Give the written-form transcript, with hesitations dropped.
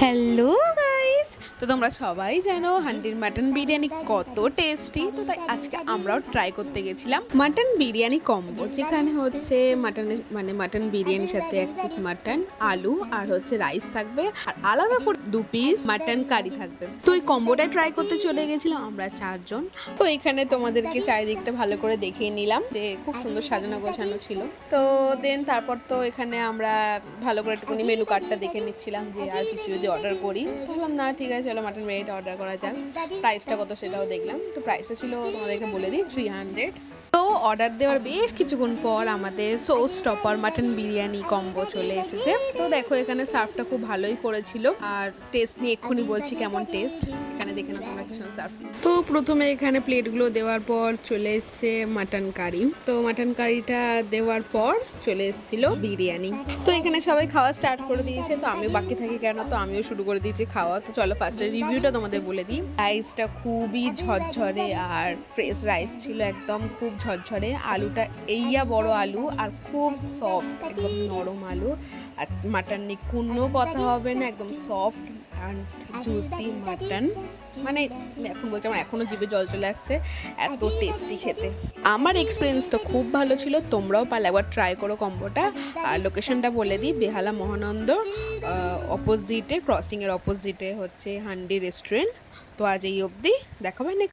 Hello guys, তো তোমরা সবাই জানো হান্ডির মাটন বিরিয়ানি কত টেস্টি। তো তাই আজকে আমরাও ট্রাই করতে গেছিলাম মাটন বিরিয়ানি কম্বো, যেখানে হচ্ছে মাটন বিরিয়ানির সাথে এক পিস মাটন, আলু আর হচ্ছে রাইস থাকবে, আর আলাদা করে 2 পিস মাটন কারি থাকবে। তো এই কম্বোটা ট্রাই করতে চলে গেছিলাম আমরা 4 জন। তো এখানে তোমাদেরকে চারিদিকটা ভালো করে দেখিয়ে নিলাম যে খুব সুন্দর সাজানো গোছানো ছিল। তো দেন তারপর তো এখানে আমরা ভালো করে একটুখানি মেনু কার্ডটা দেখে নিচ্ছিলাম যে আর কিছু যদি অর্ডার করি। ভাবলাম না ঠিক আছে, চলো মাটন বিরিয়ানিটা অর্ডার করা যাক। প্রাইসটা কত সেটাও দেখলাম। তো প্রাইসটা ছিল তোমাদেরকে বলে দিই 300। তো অর্ডার দেওয়ার বেশ কিছুক্ষণ পর আমাদের show stopper mutton biryani combo চলে এসেছে। তো দেখো এখানে সার্ভটা খুব ভালোই করেছিল, আর টেস্ট নিয়ে এক্ষুনি বলছি কেমন টেস্ট। এখানে দেখে না তোমরা কি সুন্দর সার্ভ। তো প্রথমে এখানে প্লেটগুলো দেওয়ার পর চলে এসছে মাটন কারি। তো মাটন কারিটা দেওয়ার পর চলে এসেছিল বিরিয়ানি। তো এখানে সবাই খাওয়া স্টার্ট করে দিয়েছে, তো আমিও বাকি থাকি কেন, তো আমিও শুরু করে দিয়েছি খাওয়া। তো চলো ফার্স্টে রিভিউটা তোমাদের বলে দিই। রাইসটা খুবই ঝরঝরে আর ফ্রেশ রাইস ছিল, একদম খুব ঝরঝরে। আলুটা এইয়া বড় আলু আর খুব সফট, একদম নরম আলু। আর মাটন নিয়ে কোনো কথা হবে না, একদম সফট অ্যান্ড জুসি মাটন। মানে এখন বলছি আমার এখনও জিভে জল চলে আসছে, এত টেস্টি খেতে। আমার এক্সপিরিয়েন্স তো খুব ভালো ছিল, তোমরাও পারলে একবার ট্রাই করো কম্বোটা। আর লোকেশনটা বলে দিই, বেহালা মহানন্দ অপোজিটে, ক্রসিংয়ের অপোজিটে হচ্ছে হান্ডি রেস্টুরেন্ট। তো আজ এই অবধি, দেখা হয় নেক্সট।